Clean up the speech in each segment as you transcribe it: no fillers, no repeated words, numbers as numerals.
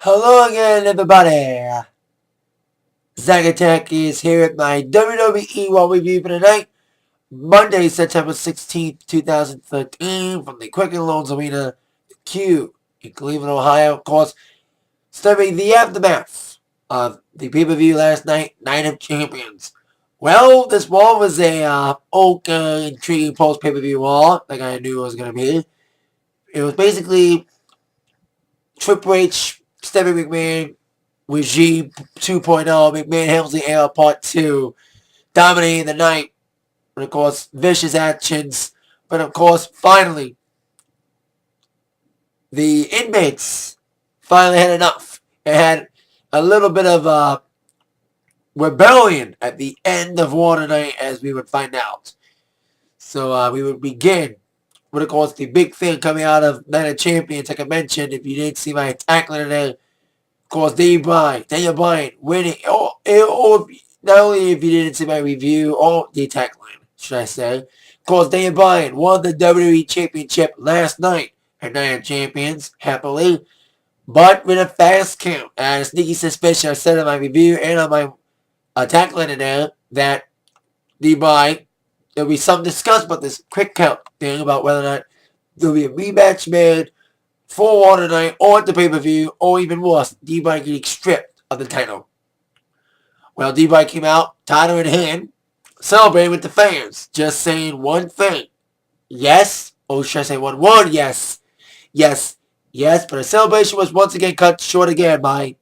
Hello again, everybody. Zack Attack is here at my WWE Raw review for tonight, Monday, September 16th, 2013, from the Quicken Loans Arena, Q, in Cleveland, Ohio. Of course, starting the aftermath of the pay-per-view last night, Night of Champions. Well, this Raw was a okay, intriguing post-pay-per-view Raw, like I knew it was going to be. It was basically Triple H, Stephanie McMahon, Regime 2.0, McMahon Helmsley Era Part 2, dominating the night, and of course, vicious actions. But of course, finally, the inmates finally had enough. It had a little bit of rebellion at the end of War tonight, as we would find out. So we would begin with, of course, the big thing coming out of Night of Champions. Like I mentioned, if you didn't see my tackling today, of course, Daniel Bryan winning. Not only if you didn't see my review, or the attack line, should I say. Of course, Daniel Bryan won the WWE Championship last night at Night of Champions, happily, but with a fast count. And a sneaky suspicion, I said in my review and on my attack line there, that there'll be some discussion about this quick count thing, about whether or not there'll be a rematch made for War tonight, or at the pay-per-view, or even worse, D-Bryan getting stripped of the title. Well, D-Bryan came out, title in hand, celebrating with the fans, just saying one thing. Yes, or should I say one word? Yes. Yes. Yes, but the celebration was once again cut short again by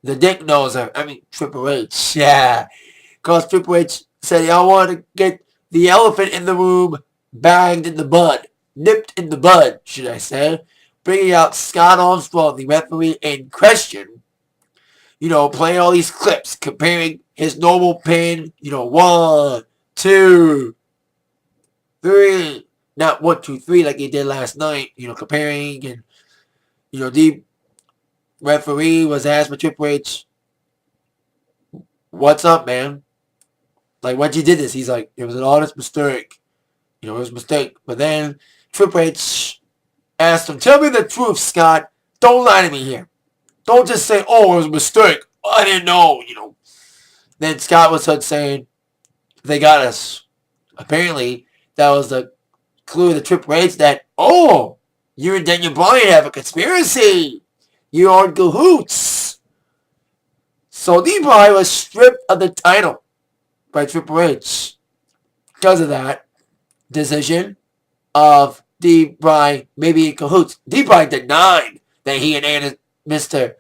the Dick Noser. Triple H. Yeah. Because Triple H said he all wanted to get the elephant in the room bagged in the bud. Nipped in the bud, should I say. Bringing out Scott Armstrong, the referee in question, playing all these clips, comparing his normal pin, 1, 2, 3, not 1, 2, 3 like he did last night, comparing, and, the referee was asked by Triple H, what's up, man? Like, why'd you did this? He's like, it was an honest mistake. It was a mistake. But then Triple H asked him, tell me the truth, Scott. Don't lie to me here. Don't just say, oh, it was a mistake. I didn't know, Then Scott was saying, they got us. Apparently, that was the clue to Triple H that, oh, you and Daniel Bryan have a conspiracy. You are in cahoots. So D-Bryan was stripped of the title by Triple H because of that decision of D-Bryan maybe in cahoots. D-Bryan denied that he and Mr.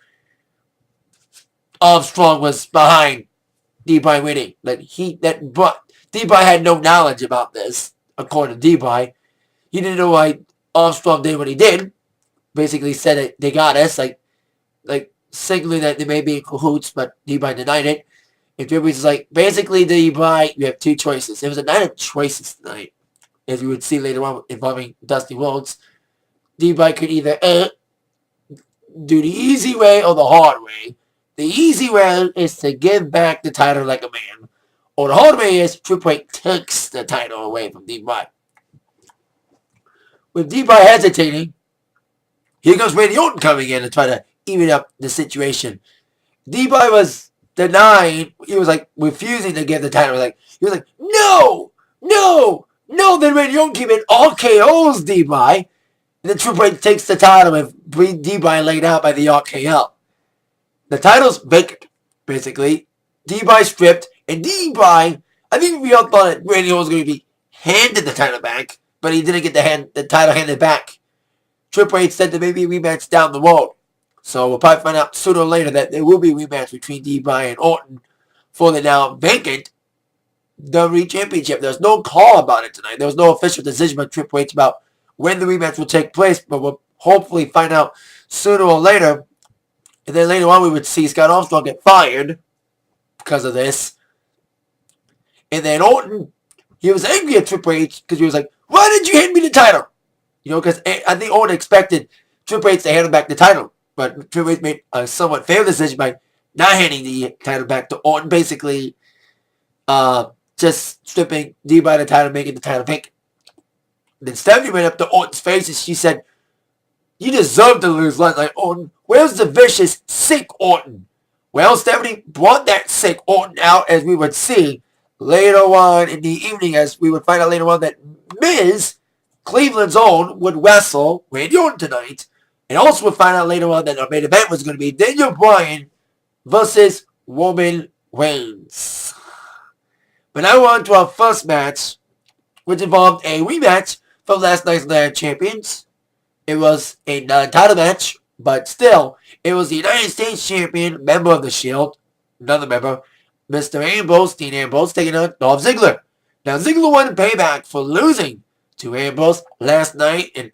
Armstrong was behind D-Bryan winning. D-Bryan had no knowledge about this, according to D-Bryan. He didn't know why Armstrong did what he did. Basically said that they got us, like signaling that they may be in cahoots, but D-Bryan denied it. And Triple H is like, basically, D-Bryan, you have two choices. It was a night of choices tonight, as you would see later on involving Dusty Rhodes. D-Bryan could either do the easy way or the hard way. The easy way is to give back the title like a man. Or the hard way is Triple H takes the title away from D-Bryan. With D-Bryan hesitating, here comes Randy Orton coming in to try to even up the situation. D-Bryan was denying, he was like refusing to give the title. He was like, no, no, no. Then Randy Orton came in, all KOs D-Bryan. And then Triple H takes the title and D-Bryan laid out by the RKO. The title's vacant, basically. D-Bryan stripped, and D-Bryan, I think we all thought that Randy Orton was going to be handed the title back, but he didn't get the title handed back. Triple H said there may be a rematch down the road. So we'll probably find out sooner or later that there will be a rematch between D-Bryan and Orton for the now vacant WWE Championship. There's no call about it tonight. There was no official decision by Triple H about when the rematch will take place, but we'll hopefully find out sooner or later. And then later on we would see Scott Armstrong get fired because of this. And then Orton, he was angry at Triple H because he was like, why did you hand me the title? Because I think Orton expected Triple H to hand him back the title. But Triple H made a somewhat fair decision by not handing the title back to Orton. Basically, just stripping D-Bryan the title, making the title vacant. Then Stephanie went up to Orton's face and she said, you deserve to lose last night, Orton. Where's the vicious sick Orton? Well, Stephanie brought that sick Orton out, as we would see later on in the evening, as we would find out later on that Miz, Cleveland's own, would wrestle Randy Orton tonight. And also would find out later on that our main event was going to be Daniel Bryan versus Roman Reigns. But now we're on to our first match, which involved a rematch from last night's Night of Champions. It was a non-title match, but still, it was the United States Champion, member of the Shield, another member, Mr. Ambrose, Dean Ambrose, taking on Dolph Ziggler. Now, Ziggler wanted payback for losing to Ambrose last night, and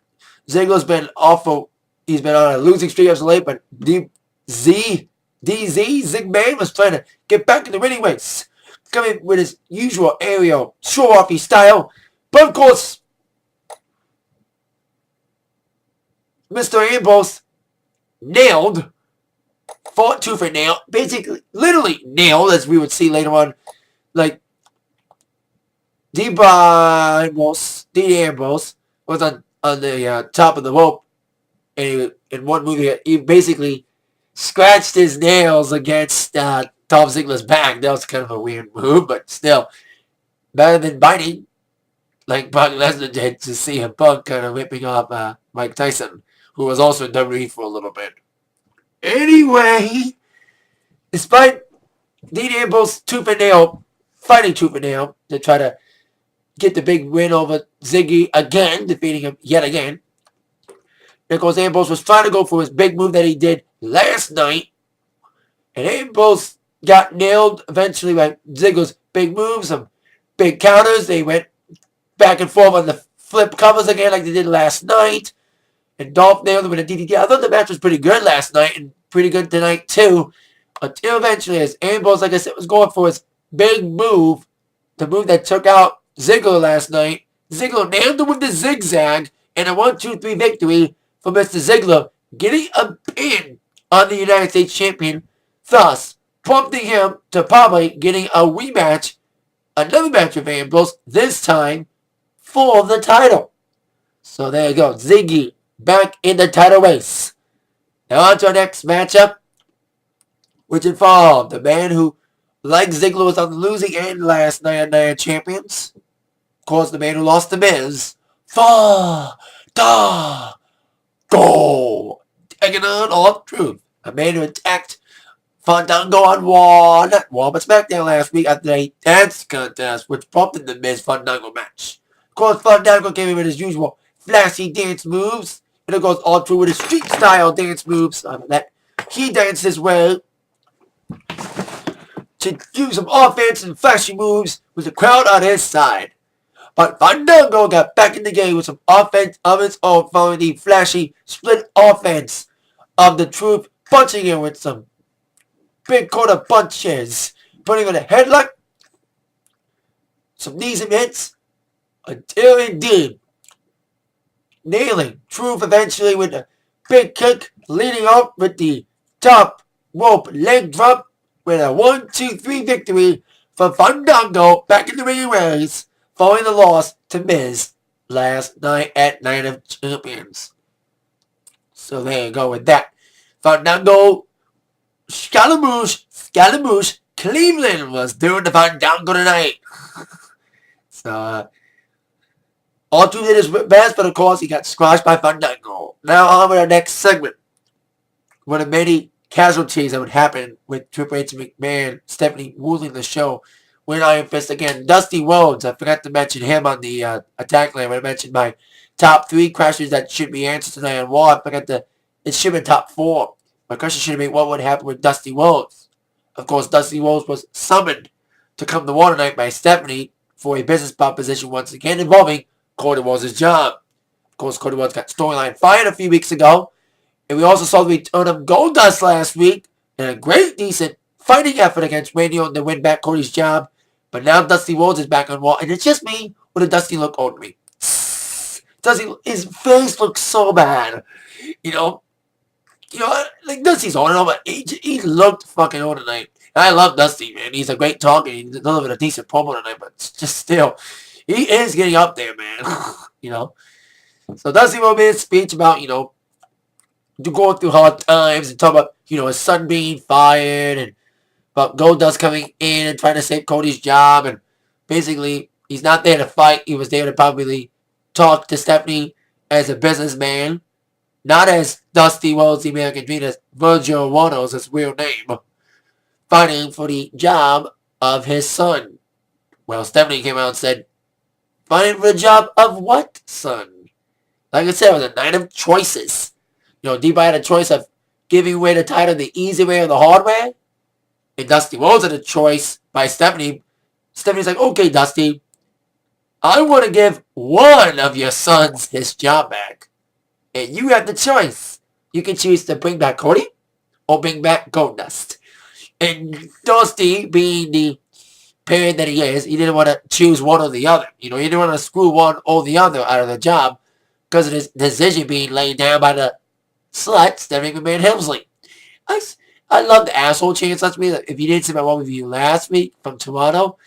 Ziggler's been he's been on a losing streak as of late, but Zigman was trying to get back in the winning ways, coming with his usual aerial show-offy style, but of course, Mr. Ambrose fought tooth and nail, basically, literally nailed, as we would see later on, like, Dean Ambrose was on the top of the rope, and in one movie, he basically scratched his nails against Dolph Ziggler's back. That was kind of a weird move, but still, better than biting, like Brock Lesnar did to see a Punk kind of ripping off Mike Tyson, who was also in WWE for a little bit. Anyway, despite Dean Ambrose fighting tooth and nail to try to get the big win over Ziggy again, defeating him yet again, because Ambrose was trying to go for his big move that he did last night, and Ambrose got nailed eventually by Ziggler's big moves, some big counters. They went back and forth on the flip covers again like they did last night. And Dolph nailed him with a DDT. I thought the match was pretty good last night and pretty good tonight too. Until eventually, as Ambrose, like I said, was going for his big move, the move that took out Ziggler last night. Ziggler nailed him with the zigzag and a 1-2-3 victory for Mr. Ziggler, getting a pin on the United States Champion, thus prompting him to probably getting a rematch, another match with Ambrose, this time for the title. So there you go, Ziggy back in the title race. Now on to our next matchup, which involved the man who, like Ziggler, was on the losing end last night on Night of Champions. Of course, the man who lost to Miz, Fandango, taking on R-Truth, a man who attacked Fandango on Raw, not Raw, but SmackDown last week after a dance contest, which prompted the Miz Fandango match. Of course, Fandango came in with his usual flashy dance moves, and it goes all through with his street style dance moves. That he danced his way to do some offense and flashy moves with the crowd on his side. But Fandango got back in the game with some offense of his own, following the flashy split offense of the Truth, punching him with some big quarter punches, putting on a headlock, some knees and hits, until indeed nailing Truth eventually with a big kick, leading up with the top rope leg drop with a 1-2-3 victory for Fandango back in the ring race, following the loss to Miz last night at Night of Champions. So there you go with that. Fandango, Scaramouche, Cleveland was doing the Fandango tonight. So, R-Truth did his best, but of course he got squashed by Fandango. Now on with our next segment. One of many casualties that would happen with Triple H and McMahon, Stephanie ruling the show with Iron Fist again. Dusty Rhodes, I forgot to mention him on the attack line when I mentioned my top 3 questions that should be answered tonight on Raw. I forgot it should be top 4. My question should have been what would happen with Dusty Rhodes. Of course, Dusty Rhodes was summoned to come to Raw tonight by Stephanie for a business proposition once again involving Cody Rhodes' job. Of course, Cody Rhodes got storyline fired a few weeks ago. And we also saw the return of Goldust last week in a great, decent fighting effort against Randy Orton to win back Cody's job. But now Dusty Rhodes is back on Raw, and it's just me with a Dusty look on me. His face looks so bad. Like Dusty's on and all, but he looked fucking on tonight. And I love Dusty, man. He's a great talker. He delivered a decent promo tonight, but just still, he is getting up there, man. So Dusty Rhodes made a speech about, going through hard times and talking about, his son being fired and about Goldust coming in and trying to save Cody's job. And basically, he's not there to fight. He was there to probably talk to Stephanie as a businessman, not as Dusty Rhodes, the American Dream, as Virgil Wano's his real name, fighting for the job of his son. Well, Stephanie came out and said, fighting for the job of what, son? Like I said, it was a night of choices. D-Boy had a choice of giving away the title the easy way or the hard way. And Dusty Rhodes had a choice by Stephanie. Stephanie's like, okay, Dusty, I want to give one of your sons his job back. And you have the choice. You can choose to bring back Cody or bring back Goldust. And Dusty, being the parent that he is, he didn't want to choose one or the other. He didn't want to screw one or the other out of the job because of his decision being laid down by the slut, Stephanie McMahon Helmsley. I love the asshole chance. That's me. If you didn't see my one review last week from Toronto,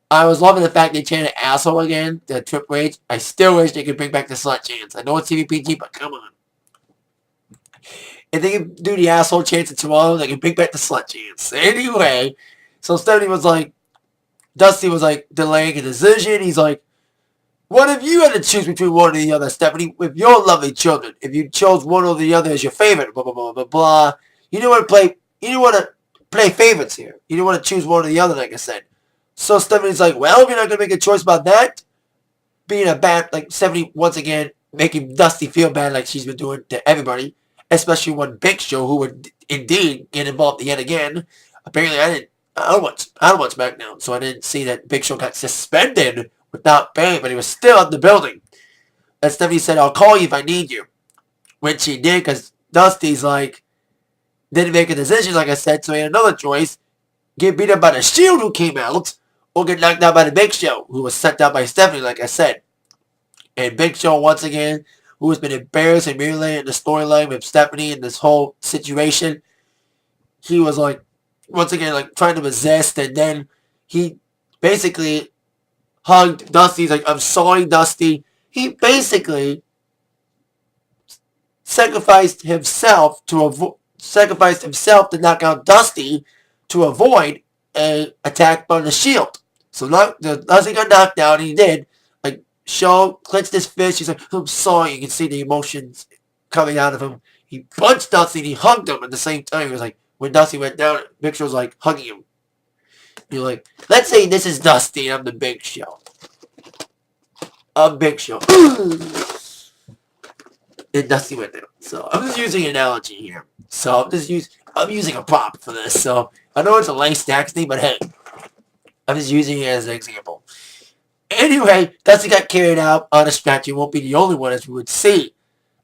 I was loving the fact they changed the asshole again, the Triple H. I still wish they could bring back the slut chance. I know it's TVPG, but come on. If they can do the asshole chance in Toronto, they can bring back the slut chance. Anyway, so Stephanie was like, Dusty was like delaying a decision. He's like, what if you had to choose between one or the other, Stephanie, with your lovely children? If you chose one or the other as your favorite, blah, blah, blah, blah, blah. You didn't want to play favorites here. You didn't want to choose one or the other, like I said. So Stephanie's like, well, if you're not going to make a choice about that, being a bad, like Stephanie, once again, making Dusty feel bad like she's been doing to everybody, especially when Big Show, who would indeed get involved yet again. Apparently, I don't watch SmackDown, so I didn't see that Big Show got suspended without paying, but he was still in the building. And Stephanie said, I'll call you if I need you. When she did, because Dusty's like, didn't make a decision, like I said, so he had another choice. Get beat up by the Shield, who came out, or get knocked out by the Big Show, who was sent out by Stephanie, like I said. And Big Show, once again, who has been embarrassed and mutilated in the storyline with Stephanie and this whole situation, he was like, once again, like trying to resist, and then he basically hugged Dusty. He's like, I'm sorry, Dusty. He basically sacrificed himself to knock out Dusty to avoid a attack by the Shield. So Dusty got knocked out, and he did. Like, Shaw clenched his fist. He's like, I'm sorry. You can see the emotions coming out of him. He punched Dusty, and he hugged him at the same time. He was like, when Dusty went down, Big Show was like hugging him. You're like, let's say this is Dusty, and I'm the Big Show. I'm Big Show. And Dusty went down. So I'm just using an analogy here. So I'm using a prop for this. So I know it's a lame stacks thing, but hey, I'm just using it as an example. Anyway, Dusty got carried out on a stretcher. He won't be the only one, as we would see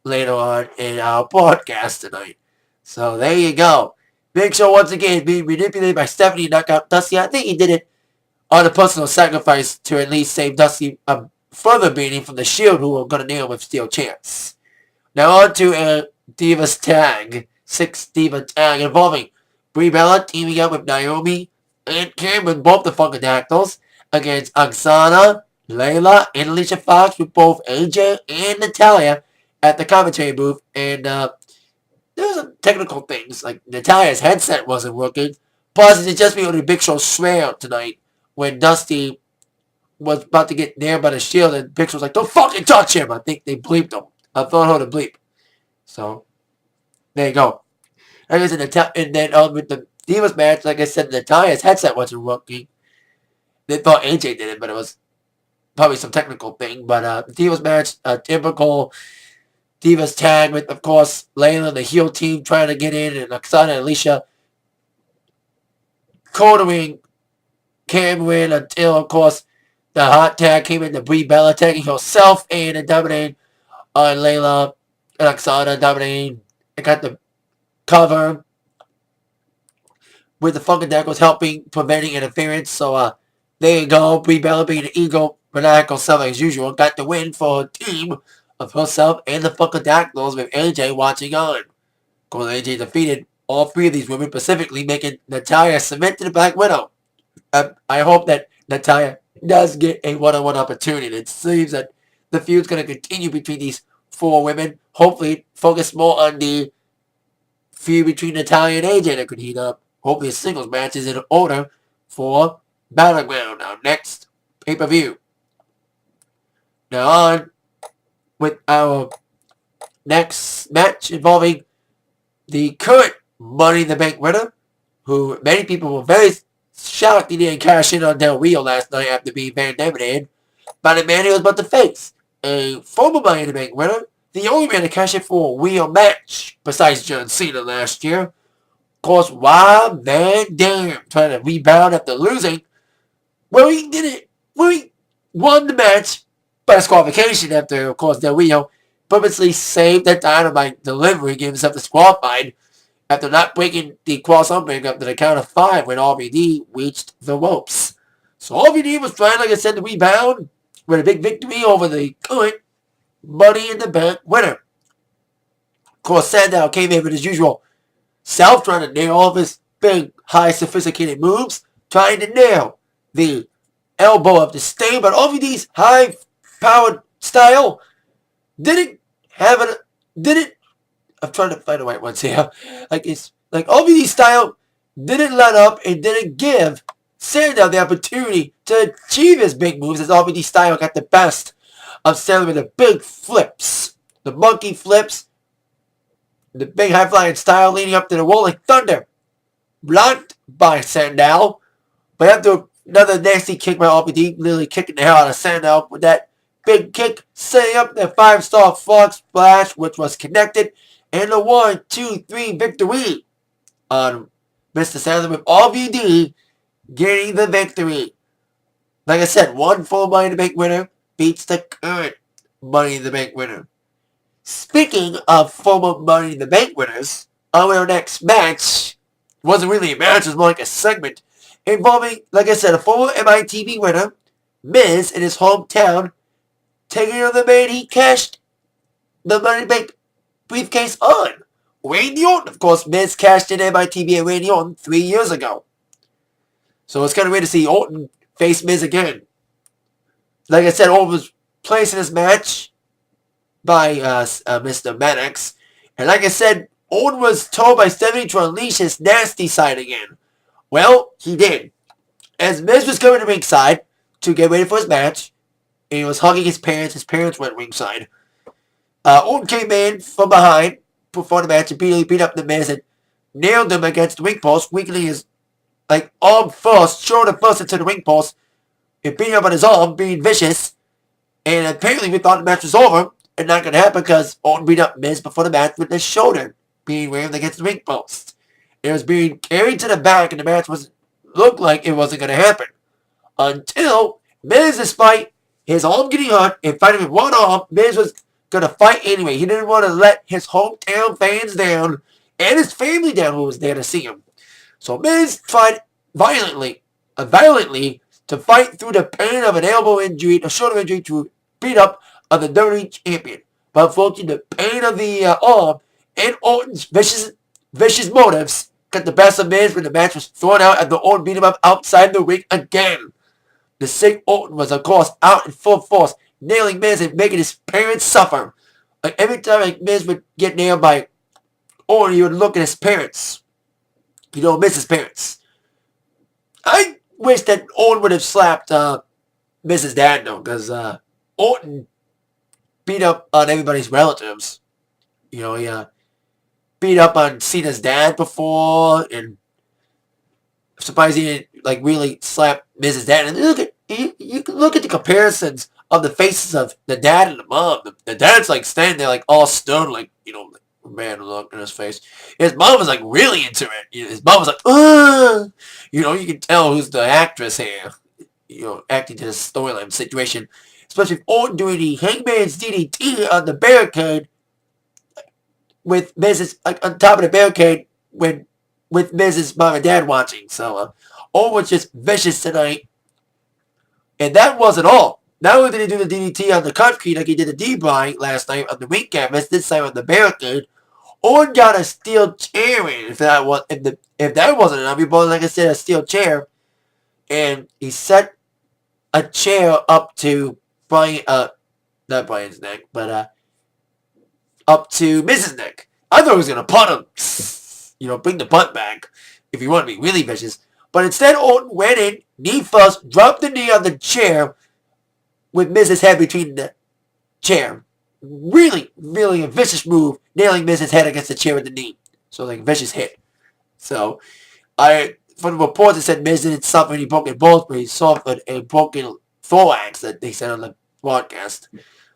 later on in our podcast tonight. So there you go. Big Show once again being manipulated by Stephanie to knock out Dusty. I think he did it on a personal sacrifice to at least save Dusty a further beating from the Shield, who are going to nail him with steel chance. Now on to a Divas tag. 6-Diva tag involving Brie Bella teaming up with Naomi and Cameron, both the Funkadactyls, against Oksana, Layla, and Alicia Fox, with both AJ and Natalya at the commentary booth. And there was some technical things, like Natalya's headset wasn't working. Plus, it's just me on the Big Show swear tonight when Dusty was about to get nailed by the Shield, and Big Show was like, don't fucking touch him. I think they bleeped him. I thought her to bleep. So, there you go. And then with the Divas match, like I said, Natalya's headset wasn't working. They thought AJ did it, but it was probably some technical thing. But the Divas match, a typical Divas tag with, of course, Layla and the heel team trying to get in, and Oksana and Alicia cornering Cameron until, of course, the hot tag came in, the Brie Bella tagging herself in and dominating on Layla and Oksana, dominating. They got the cover with the Funkadactyls helping, preventing interference. So there you go. Brie Bella, being an ego maniacal self as usual, got the win for a team of herself and the Funkadactyls, with AJ watching on. Of course, AJ defeated all three of these women, specifically making Natalya submit to the Black Widow. I hope that Natalya does get a one-on-one opportunity. It seems that the feud's going to continue between these four women, hopefully focus more on the feud between Natalia and AJ that could heat up. Hopefully a singles match is in order for Battleground, our next pay-per-view. Now on with our next match involving the current Money in the Bank winner, who many people were very shocked he didn't cash in on Del Rio last night after being Van Damme by the man he was about to face. A former Money in the Bank winner, the only man to cash in for a wheel match besides John Cena last year. Of course, Wild Van Dam trying to rebound after losing. Well, he did it. Well, he won the match by disqualification after, of course, Del Rio purposely saved that Dynamite delivery, gave himself disqualified after not breaking the cross-arm up to the count of 5 when RVD reached the ropes. So RVD was trying, like I said, to rebound with a big victory over the current Money in the Bank winner. Of course, Sandow came in with his usual self, trying to nail all of his big, high, sophisticated moves, trying to nail the elbow of the Sting, but RVD's high-powered style didn't have it. Didn't. I'm trying to find the right ones here. It's like RVD's style didn't let up and didn't give Sandow the opportunity to achieve his big moves, as RVD's style got the best of Sandow with the big flips, the monkey flips, the big high-flying style leading up to the rolling thunder, blocked by Sandow. But after another nasty kick by RVD, literally kicking the hell out of Sandow with that big kick, setting up the 5-star frog splash, which was connected, and the 1, 2, 3 victory on Mr. Sandow with RVD getting the victory. Like I said, one full Money in the Bank winner beats the current Money in the Bank winner. Speaking of former Money in the Bank winners, our next match wasn't really a match, it was more like a segment involving, like I said, a former MITV winner, Miz, in his hometown, taking on the man he cashed the Money in the Bank briefcase on. Randy Orton, of course. Miz cashed in MITV and Randy Orton 3 years ago. So it's kind of weird to see Orton face Miz again. Like I said, Orton was placed in this match by Mr. Maddox. And like I said, Orton was told by Stephanie to unleash his nasty side again. Well, he did. As Miz was coming to ringside to get ready for his match, and he was hugging his parents went ringside. Orton came in from behind before the match and beat up the Miz and nailed him against the ring post, weakening his arm first, shoulder first into the ring post, and beating up on his arm, being vicious. And apparently we thought the match was over, and not going to happen because Orton beat up Miz before the match with his shoulder being rammed against the ring post. It was being carried to the back, and the match looked like it wasn't going to happen. Until Miz, despite his arm getting hurt and fighting with one arm, Miz was going to fight anyway. He didn't want to let his hometown fans down and his family down who was there to see him. So Miz tried violently to fight through the pain of an elbow injury, a shoulder injury, to beat up on the WWE champion. But unfortunately, the pain of the arm and Orton's vicious motives got the best of Miz when the match was thrown out after Orton beat him up outside the ring again. The sick Orton was, of course, out in full force, nailing Miz and making his parents suffer. Every time Miz would get nailed by Orton, he would look at his parents. Miz's parents. I wish that Orton would have slapped Miz's dad, though, because Orton beat up on everybody's relatives. He beat up on Cena's dad before, and I'm surprised he didn't really slap Miz's dad. And you can look at the comparisons of the faces of the dad and the mom. The dad's standing there all stone, man, look in his face. His mom was really into it. His mom was like, ugh. You can tell who's the actress here. Acting to the storyline situation. Especially if Orton doing the Hangman's DDT on the barricade with Mrs. on top of the barricade with Mrs. Mom and Dad watching. So Orton was just vicious tonight. And that wasn't all. Not only did he do the DDT on the concrete like he did the D-Bryan last night on the ring canvas, this time on the barricade, Orton got a steel chair in. If that wasn't enough, he brought, like I said, a steel chair, and he set a chair up to Bryan, not Bryan's neck, but up to Miz's neck. I thought he was going to punt him. Bring the punt back if you want to be really vicious. But instead, Orton went in, knee first, dropped the knee on the chair with Miz's head between the chair. Really, really a vicious move, nailing Miz's head against the chair with the knee. So, like, vicious hit. So, from the reports, it said Miz didn't suffer any broken bones, but he suffered a broken thorax that they said on the broadcast.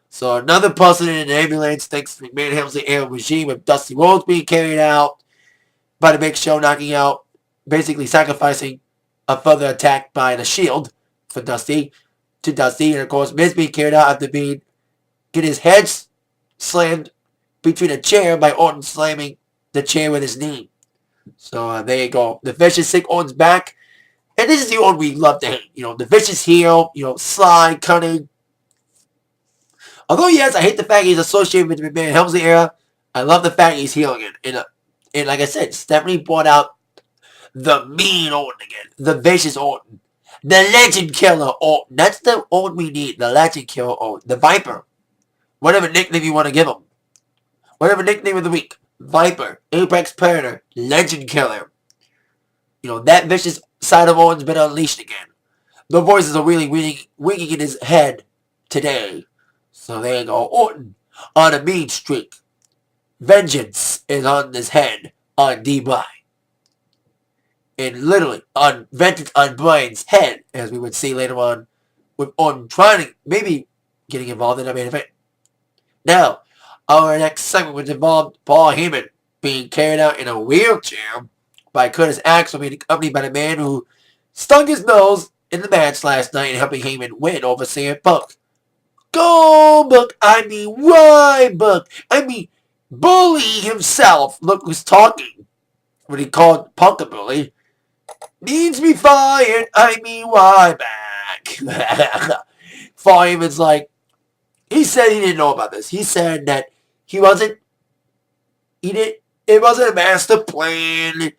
So, another person in an ambulance thanks to McMahon Helmsley era regime with Dusty Rhodes being carried out by the Big Show, knocking out, basically sacrificing a further attack by the Shield for Dusty. And of course, Miz being carried out after getting his head slammed between a chair by Orton slamming the chair with his knee. So there you go. The vicious sick Orton's back. And this is the Orton we love to hate. The vicious heel, sly, cunning. Although, yes, I hate the fact he's associated with the McMahon Helmsley era, I love the fact he's heel again. And like I said, Stephanie brought out the mean Orton again. The vicious Orton. The legend killer Orton. That's the Orton we need. The legend killer Orton. The Viper. Whatever nickname you want to give him. Whatever nickname of the week. Viper. Apex Predator. Legend killer. That vicious side of Orton's been unleashed again. The voices are really ringing in his head today. So there you go. Orton on a mean streak. Vengeance is on his head on D-Bry. And literally, on vengeance on Bryan's head, as we would see later on, with Orton trying to maybe getting involved in the main event. Now, our next segment was involved Paul Heyman being carried out in a wheelchair by Curtis Axel, being accompanied by the man who stung his nose in the match last night and helping Heyman win over CM Punk. Goldberg, Ryback, Bully himself, look who's talking, when he called Punk a bully, needs me fired, Ryback. Heyman's like, he said he didn't know about this. He said that it wasn't a master plan.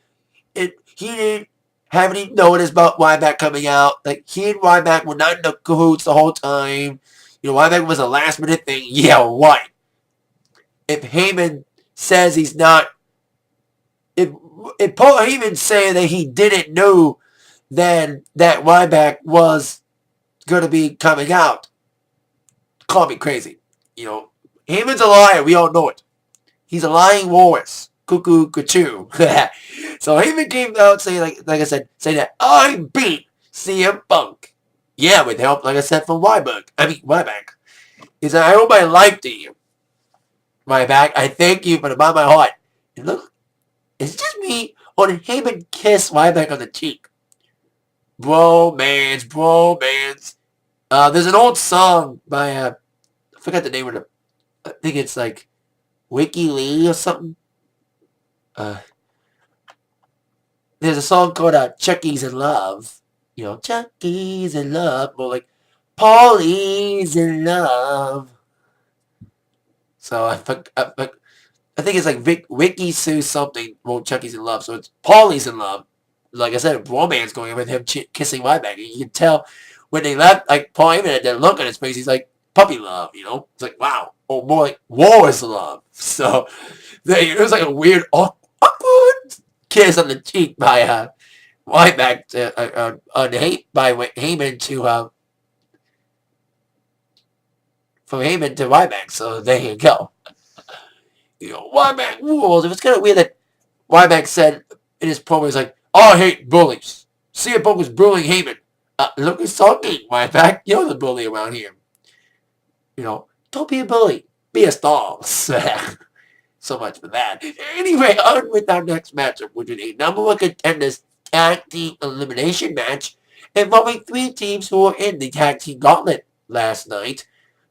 He didn't have any notice about Ryback coming out. Like, he and Ryback were not in the cahoots the whole time. Ryback was a last minute thing. Yeah, right. If Heyman says he's not, if Paul Heyman's saying that he didn't know then that Ryback was going to be coming out, call me crazy. Heyman's a liar. We all know it. He's a lying walrus. Cuckoo, cuckoo. So Heyman came out saying, like I said, saying that I beat CM Punk. Yeah, with help, like I said, from Ryback. He said, I owe my life to you. Ryback, I thank you from the bottom of my heart. And look, it's just me or did Heyman kiss Ryback on the cheek? Bromance. There's an old song by, I forgot the name of it. I think it's like Wiki Lee or something. There's a song called Chucky's in Love. Chucky's in love. More like Paulie's in love. So I think it's like Vicky Sue something. Well, Chucky's in love. So it's Paulie's in love. Like I said, a romance going on with him kissing Ryback. And you can tell when they left, like Paul Heyman had that look on his face. He's like puppy love. It's like wow, or more like war is love. So it was like a weird awkward kiss on the cheek by Ryback by Heyman to from Heyman to Ryback. So there you go. Ryback rules. It was kind of weird that Ryback said in his promo, he's like, oh, I hate bullies. CM Punk was bullying Heyman. Look who's talking, Ryback. You're the bully around here. Don't be a bully. Be a star. So much for that. Anyway, on with our next matchup, which is a number one contenders tag team elimination match involving three teams who were in the tag team gauntlet last night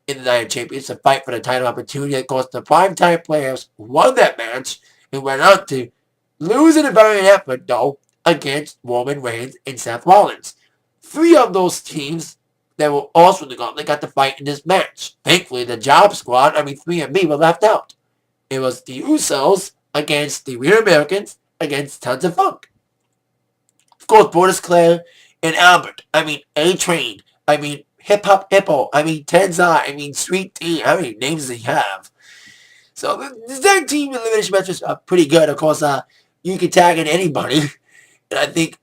in the Night of Champions to fight for the title opportunity. Of course, the primetime players won that match and went on to lose in a valiant effort, though, against Roman Reigns and Seth Rollins. Three of those teams that were also in the gauntlet got to fight in this match. Thankfully, the Job Squad, 3 were left out. It was the Usos against the Real Americans against Tons of Funk. Of course, Brodus Clay and Albert. A-Train. Hip Hop Hippo. Tenzai. Sweet Tea. How many names does he have? So the tag team elimination matches are pretty good. Of course, you can tag in anybody. And I think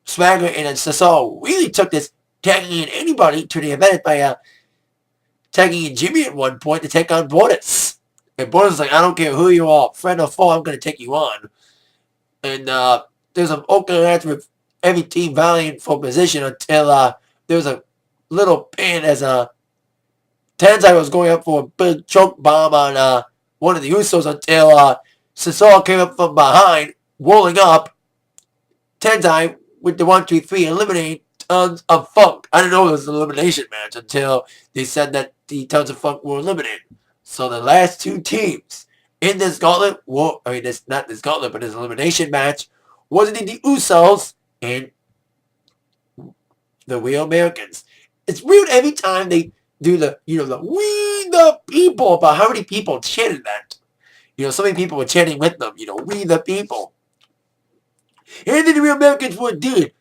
Swagger and Cesaro really took this tagging in anybody to the event by tagging in Jimmy at one point to take on Borders. And Borders was like, I don't care who you are, friend or foe, I'm going to take you on. And there's an opening match with every team vying for position until there was a little pin as Tenzai was going up for a big choke bomb on one of the Usos until Cesaro came up from behind, rolling up Tenzai with the 1-2-3, eliminating Tons of Funk. I didn't know it was an elimination match until they said that the Tons of Funk were eliminated. So the last two teams in this gauntlet, this not this gauntlet, but this elimination match, was indeed the Usos and the Real Americans. It's weird every time they do the We the People, about how many people chanted that. So many people were chanting with them, We the People. And then the Real Americans were indeed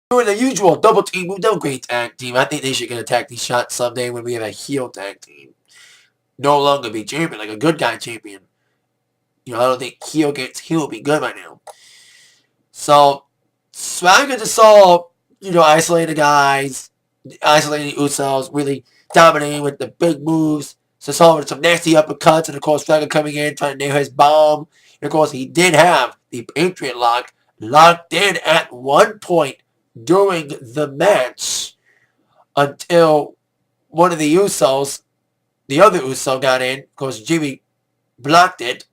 doing the usual double team move. No great tag team. I think they should get a tag team shot someday when we have a heel tag team. No longer be champion, like a good guy champion. I don't think heel against heel would be good right now. So, Swagger just saw, isolating the guys, isolating the Usos, really dominating with the big moves. So saw with some nasty uppercuts, and of course Swagger coming in, trying to nail his bomb. And of course he did have the Patriot lock locked in at one point during the match until one of the Usos, the other Uso, got in. Of course Jimmy blocked it.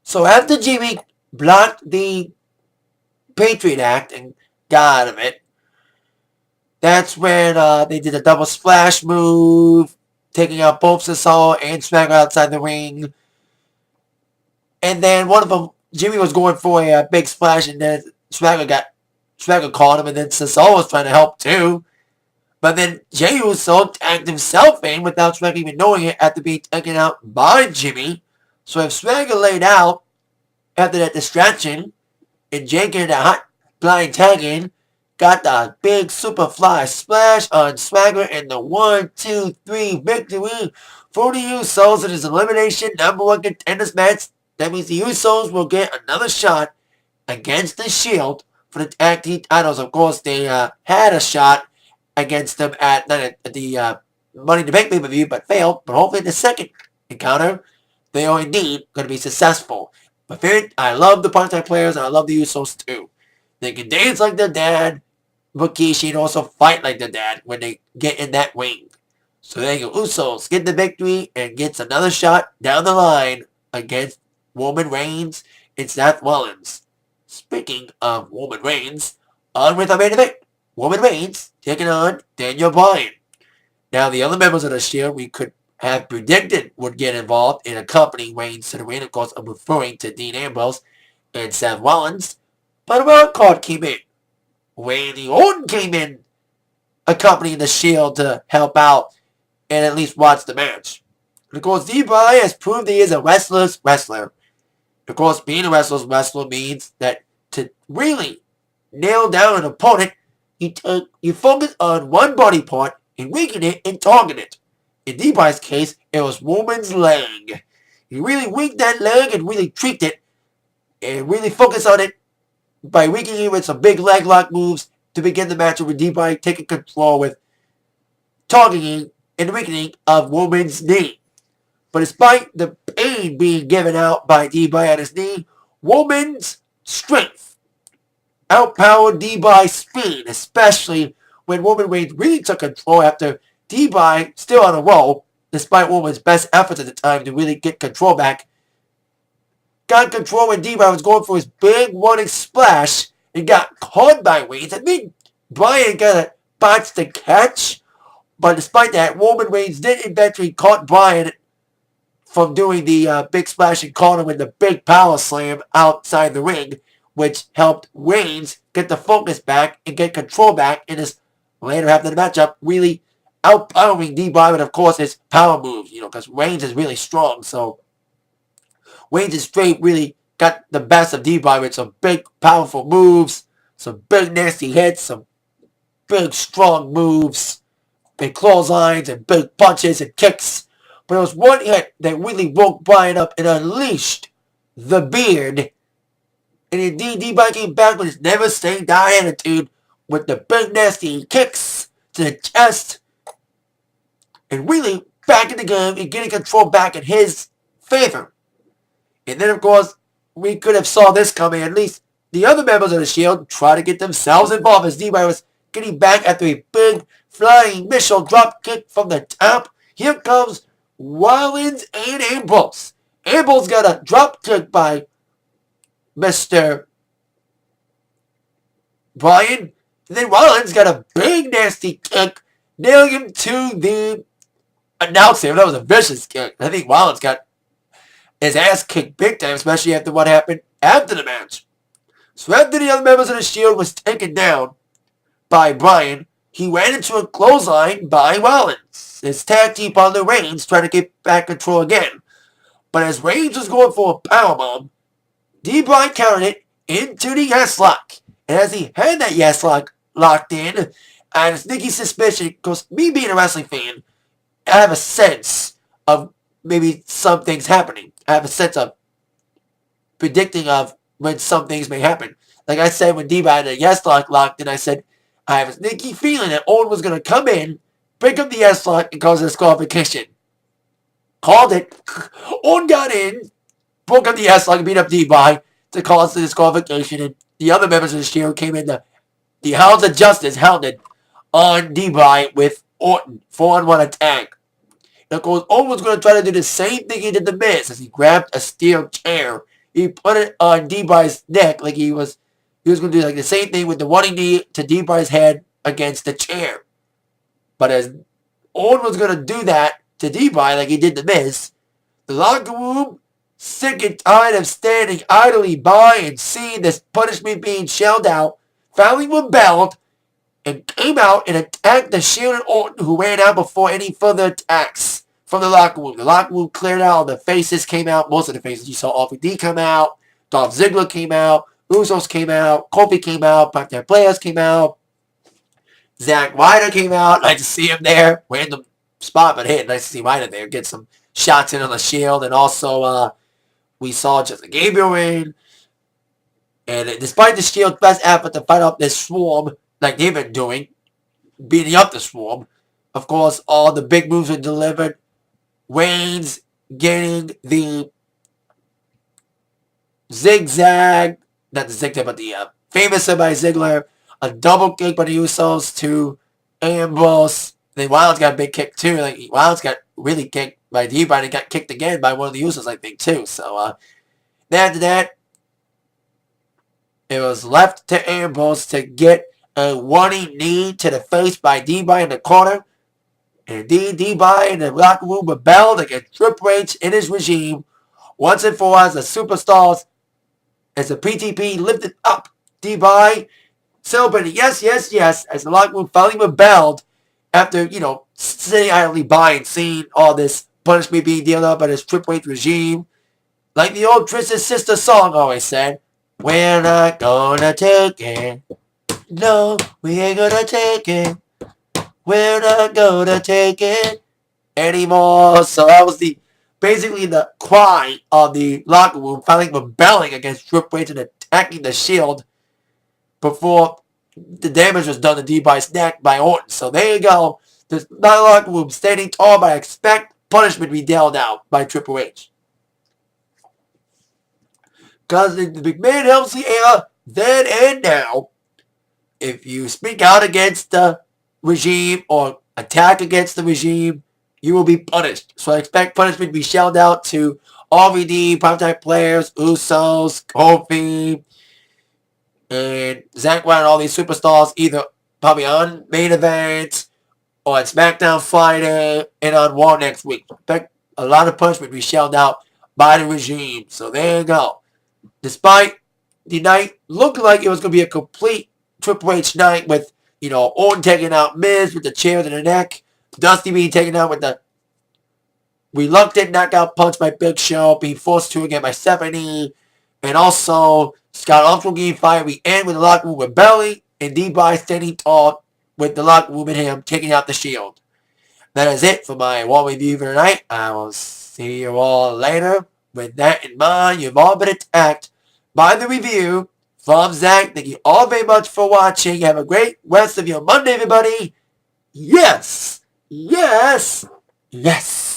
So after Jimmy blocked the Patriot Act and got out of it, that's when they did a double splash move, taking out both Cesaro and Swagger outside the ring. And then one of them, Jimmy was going for a big splash, and then Swagger caught him, and then Cesaro was trying to help too. But then Jey Uso tagged himself in without Swagger even knowing it after being taken out by Jimmy. So if Swagger laid out after that distraction, and Jey getting a hot blind tag in, got the big Superfly splash on Swagger and the 1-2-3 victory for the Usos in his elimination #1 contenders match. That means the Usos will get another shot against the Shield for the tag team titles. Of course, they had a shot against them at the Money in the Bank pay-per-view, but failed. But hopefully in the second encounter, they are indeed going to be successful. But I love the part-time players, and I love the Usos too. They can dance like their dad, Rikishi, and also fight like their dad when they get in that ring. So there you go. Usos get the victory and gets another shot down the line against Roman Reigns and Seth Rollins. Speaking of Roman Reigns, on with our main event. Roman Reigns taking on Daniel Bryan. Now, the other members of the Shield we could have predicted would get involved in accompanying Reigns to the ring. Of course, I'm referring to Dean Ambrose and Seth Rollins. But a wild card came in. Randy Orton came in accompanying the Shield to help out and at least watch the match. And of course, D-Bry has proved he is a wrestler's wrestler. Of course, being a wrestler's wrestler means that to really nail down an opponent, you focus on one body part and weaken it and target it. In D-Bry's case, it was Roman's leg. He really weakened that leg and really tweaked it and really focused on it by weakening it with some big leg lock moves to begin the match with D-Bry taking control with targeting and weakening of Roman's knee. But despite the pain being given out by D-Bry at his knee, Roman's strength outpowered D-Bry's speed, especially when Roman Reigns really took control after D-Bry, still on a roll, despite Roman's best efforts at the time to really get control back, got control when D-Bryan was going for his big running splash and got caught by Reigns. I think Bryan got a botch the catch, but despite that, Roman Reigns did eventually caught Bryan from doing the big splash and caught him with the big power slam outside the ring, which helped Reigns get the focus back and get control back in his later half of the matchup, really outpowering D-Bryan, of course, his power moves, because Reigns is really strong, so Reigns' straight really got the best of D-Bryan with some big, powerful moves, some big, nasty hits, some big, strong moves, big clotheslines, and big punches and kicks. But it was one hit that really woke Bryan up and unleashed the beard. And indeed, D-Bryan came back with his never say die attitude with the big, nasty kicks to the chest. And really back in the game and getting control back in his favor. And then, of course, we could have saw this coming. At least the other members of the Shield try to get themselves involved as D-Bryan was getting back after a big flying missile drop kick from the top. Here comes Rollins and Ambrose. Ambrose got a drop kick by Mr. Bryan. And then Rollins got a big nasty kick, nailing him to the announcer. That was a vicious kick. I think Rollins got his ass kicked big time, especially after what happened after the match. So after the other members of the Shield was taken down by Bryan, he ran into a clothesline by Rollins. His tag team partner Reigns trying to get back control again. But as Reigns was going for a powerbomb, D-Bryan countered it into the yes lock. And as he had that yes lock locked in, I had a sneaky suspicion, because me being a wrestling fan, I have a sense of maybe some things happening. I have a sense of predicting of when some things may happen. Like I said, when D-Bryan had a yes lock locked in, I said, I have a sneaky feeling that Owen was going to come in, break up the yes lock, and cause a disqualification. Called it. Owen got in, broke up the yes lock, and beat up D-Bryan to cause the disqualification, and the other members of the Shield came in. The Hounds of Justice hounded on D-Bryan with Orton, 4-on-1 attack. And of course, Owen was going to try to do the same thing he did to Miz as he grabbed a steel chair. He put it on D-Bryan's neck like he was going to do like the same thing with the running knee to D-Bryan's head against the chair. But as Owen was going to do that to D-Bryan like he did to Miz, the locker room, sick and tired of standing idly by and seeing this punishment being shelled out, finally rebelled and came out and attacked the Shield and Orton, who ran out before any further attacks from the locker room. The locker room cleared out. All the faces came out. Most of the faces you saw, RVD come out. Dolph Ziggler came out. Usos came out. Kofi came out. Black Players came out. Zack Ryder came out. Nice to see him there. Random spot, but hey, nice to see Ryder there. Get some shots in on the Shield. And also, we saw Justin Gabriel in. And despite the Shield's best effort to fight off this swarm, like they've been doing, beating up the swarm, of course, all the big moves were delivered. Reigns getting the zigzag, not the zigzag, but the famous by Ziggler, a double kick by the Usos to Ambrose. Then Rollins got a big kick too. Like Rollins got really kicked by D-Bryan and got kicked again by one of the Usos, I think, too. So after that, it was left to Ambrose to get a running knee to the face by D-Bryan in the corner. And indeed, D-Bryan in the locker room rebelled against Triple H in his regime. Once and for all, as the superstars, as the PTP lifted up D-Bryan, celebrating yes, yes, yes, as the locker room finally rebelled after, sitting idly by and seeing all this punishment being dealt out by this Triple H regime. Like the old Twisted Sister song always said, we're not gonna take it. No, we ain't gonna take it. We're not gonna take it anymore. So that was basically the cry of the locker room, finally rebelling against Triple H and attacking the Shield before the damage was done to D-Bryan's neck by Orton. So there you go. There's not a locker room standing tall, but I expect punishment to be dealt out by Triple H. Because in the McMahon Helmsley era, then and now, if you speak out against the regime or attack against the regime, you will be punished. So I expect punishment to be shelled out to RVD, primetime players, Usos, Kofi, and Zack Ryder and all these superstars either probably on main event or on SmackDown Friday and on Raw next week. Expect a lot of punishment to be shelled out by the regime. So there you go. Despite the night looking like it was going to be a complete Triple H night with, Orton taking out Miz with the chair to the neck, Dusty being taken out with the reluctant knockout punch by Big Show, being forced to again by Stephanie, and also Scott Armstrong getting fired. We end with the locker room with Belly and D-Bry standing tall with the locker room and him taking out the Shield. That is it for my Raw review for tonight. I will see you all later. With that in mind, you've all been attacked by the review from Zach. Thank you all very much for watching. Have a great rest of your Monday, everybody. Yes! Yes! Yes!